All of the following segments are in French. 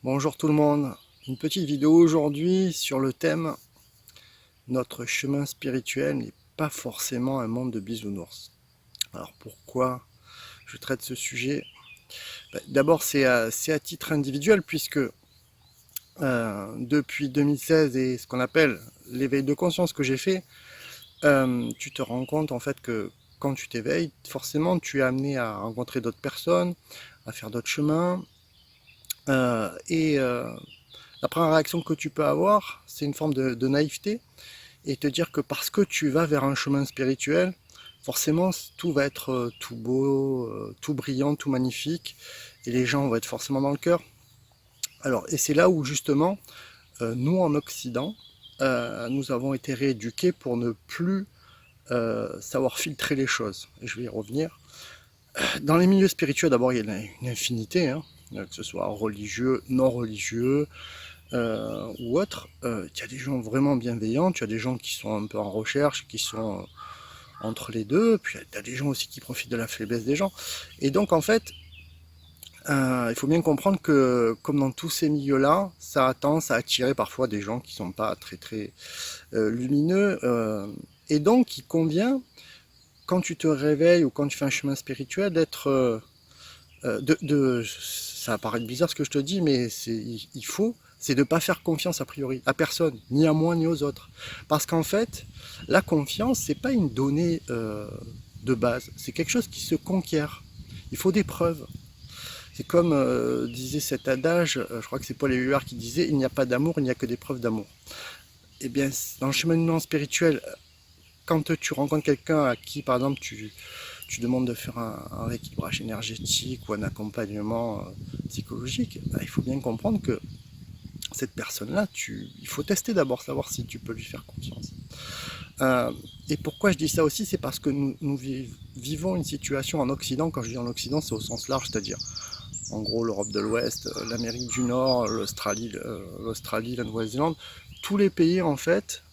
Bonjour tout le monde, une petite vidéo aujourd'hui sur le thème notre chemin spirituel n'est pas forcément un monde de bisounours. Alors pourquoi je traite ce sujet? D'abord c'est à titre individuel puisque depuis 2016 et ce qu'on appelle l'éveil de conscience que j'ai fait, tu te rends compte en fait que quand tu t'éveilles, forcément tu es amené à rencontrer d'autres personnes, à faire d'autres chemins, et la première réaction que tu peux avoir, c'est une forme de naïveté et te dire que parce que tu vas vers un chemin spirituel, forcément tout va être tout beau, tout brillant, tout magnifique et les gens vont être forcément dans le cœur. Alors, et c'est là où justement, nous en Occident, nous avons été rééduqués pour ne plus savoir filtrer les choses. Et je vais y revenir. Dans les milieux spirituels, d'abord, il y a une infinité, hein, que ce soit religieux, non religieux, ou autre, tu as des gens vraiment bienveillants, tu as des gens qui sont un peu en recherche, qui sont entre les deux, puis tu as des gens aussi qui profitent de la faiblesse des gens. Et donc en fait, il faut bien comprendre que comme dans tous ces milieux-là, ça a tendance à attirer parfois des gens qui sont pas très lumineux. Et donc il convient, quand tu te réveilles ou quand tu fais un chemin spirituel, d'être ça va paraître bizarre ce que je te dis, mais il faut, c'est de ne pas faire confiance a priori à personne, ni à moi ni aux autres. Parce qu'en fait, la confiance, c'est pas une donnée de base, c'est quelque chose qui se conquiert. Il faut des preuves. C'est comme disait cet adage, je crois que c'est Paul Éluard qui disait, il n'y a pas d'amour, il n'y a que des preuves d'amour. Eh bien, dans le cheminement spirituel, quand tu rencontres quelqu'un à qui, par exemple, tu demandes de faire un rééquilibrage énergétique ou un accompagnement psychologique, bah, il faut bien comprendre que cette personne-là, il faut tester d'abord, savoir si tu peux lui faire confiance. Et pourquoi je dis ça aussi, c'est parce que nous vivons une situation en Occident. Quand je dis en Occident, c'est au sens large, c'est-à-dire en gros l'Europe de l'Ouest, l'Amérique du Nord, l'Australie, la Nouvelle-Zélande, tous les pays en fait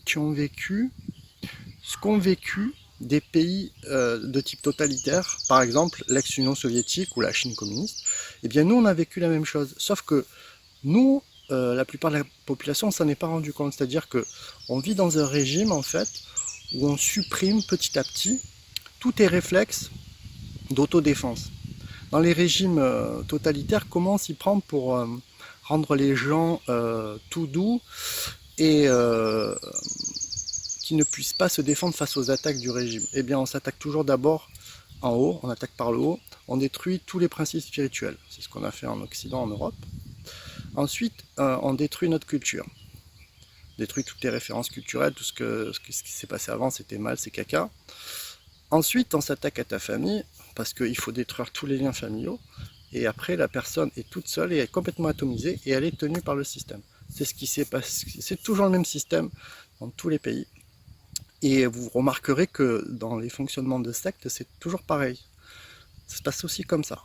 qui ont vécu ce qu'ont vécu des pays de type totalitaire, par exemple l'ex-Union soviétique ou la Chine communiste. Eh bien nous on a vécu la même chose, sauf que nous, la plupart de la population, on s'en est pas rendu compte. C'est-à-dire que on vit dans un régime en fait où on supprime petit à petit tous tes réflexes d'autodéfense. Dans les régimes totalitaires, comment on s'y prend pour rendre les gens tout doux et qui ne puissent pas se défendre face aux attaques du régime? Eh bien, on s'attaque toujours d'abord en haut, on attaque par le haut, on détruit tous les principes spirituels. C'est ce qu'on a fait en Occident, en Europe. Ensuite, on détruit notre culture. On détruit toutes les références culturelles, tout ce qui s'est passé avant, c'était mal, c'est caca. Ensuite, on s'attaque à ta famille, parce qu'il faut détruire tous les liens familiaux. Et après, la personne est toute seule et est complètement atomisée et elle est tenue par le système. C'est ce qui s'est passé. C'est toujours le même système dans tous les pays. Et vous remarquerez que dans les fonctionnements de sectes, c'est toujours pareil. Ça se passe aussi comme ça.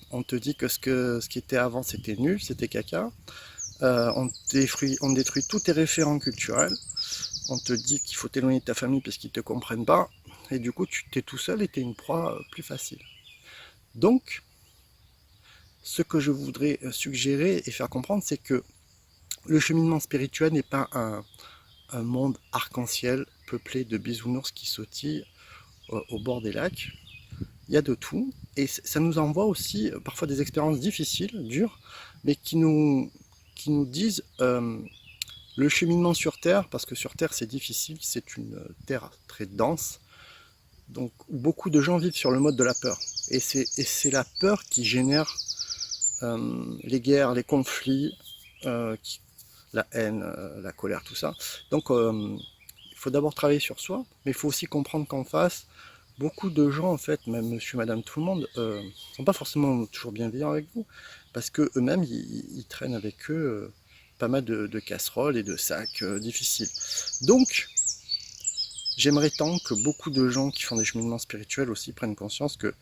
On te dit que ce qui était avant, c'était nul, c'était caca. On détruit tous tes référents culturels. On te dit qu'il faut t'éloigner de ta famille parce qu'ils ne te comprennent pas. Et du coup, tu t'es tout seul et tu es une proie plus facile. Donc, ce que je voudrais suggérer et faire comprendre, c'est que le cheminement spirituel n'est pas un monde arc-en-ciel peuplé de bisounours qui sautillent au bord des lacs. Il y a de tout. Et ça nous envoie aussi parfois des expériences difficiles, dures, mais qui nous disent le cheminement sur Terre, parce que sur Terre c'est difficile, c'est une terre très dense, donc beaucoup de gens vivent sur le mode de la peur. Et c'est la peur qui génère les guerres, les conflits, la haine, la colère, tout ça. Donc il faut d'abord travailler sur soi, mais il faut aussi comprendre qu'en face, beaucoup de gens, en fait, même monsieur, madame, tout le monde, sont pas forcément toujours bienveillants avec vous, parce que eux-mêmes, ils traînent avec eux pas mal de casseroles et de sacs difficiles. Donc, j'aimerais tant que beaucoup de gens qui font des cheminements spirituels aussi prennent conscience que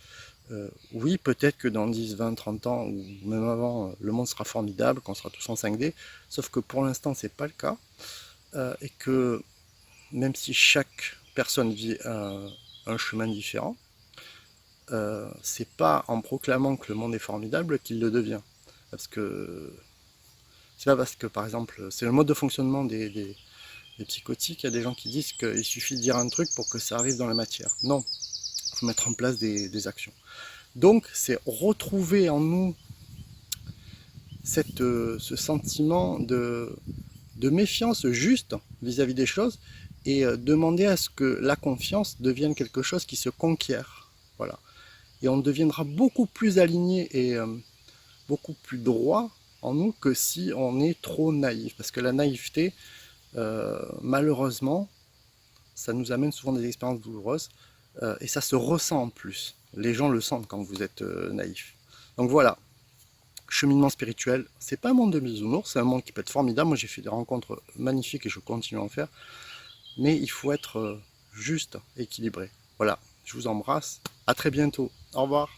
oui, peut-être que dans 10, 20, 30 ans, ou même avant, le monde sera formidable, qu'on sera tous en 5D, sauf que pour l'instant, c'est pas le cas, et que même si chaque personne vit un chemin différent, c'est pas en proclamant que le monde est formidable qu'il le devient. Parce que c'est pas parce que, par exemple, c'est le mode de fonctionnement des psychotiques, il y a des gens qui disent qu'il suffit de dire un truc pour que ça arrive dans la matière. Non, il faut mettre en place des actions. Donc, c'est retrouver en nous ce sentiment de méfiance juste vis-à-vis des choses et demander à ce que la confiance devienne quelque chose qui se conquiert. Voilà. Et on deviendra beaucoup plus aligné et beaucoup plus droit en nous que si on est trop naïf. Parce que la naïveté, malheureusement, ça nous amène souvent des expériences douloureuses et ça se ressent en plus. Les gens le sentent quand vous êtes naïf. Donc voilà, cheminement spirituel, c'est pas un monde de bisounours, c'est un monde qui peut être formidable. Moi j'ai fait des rencontres magnifiques et je continue à en faire. Mais il faut être juste, équilibré. Voilà, je vous embrasse, à très bientôt, au revoir.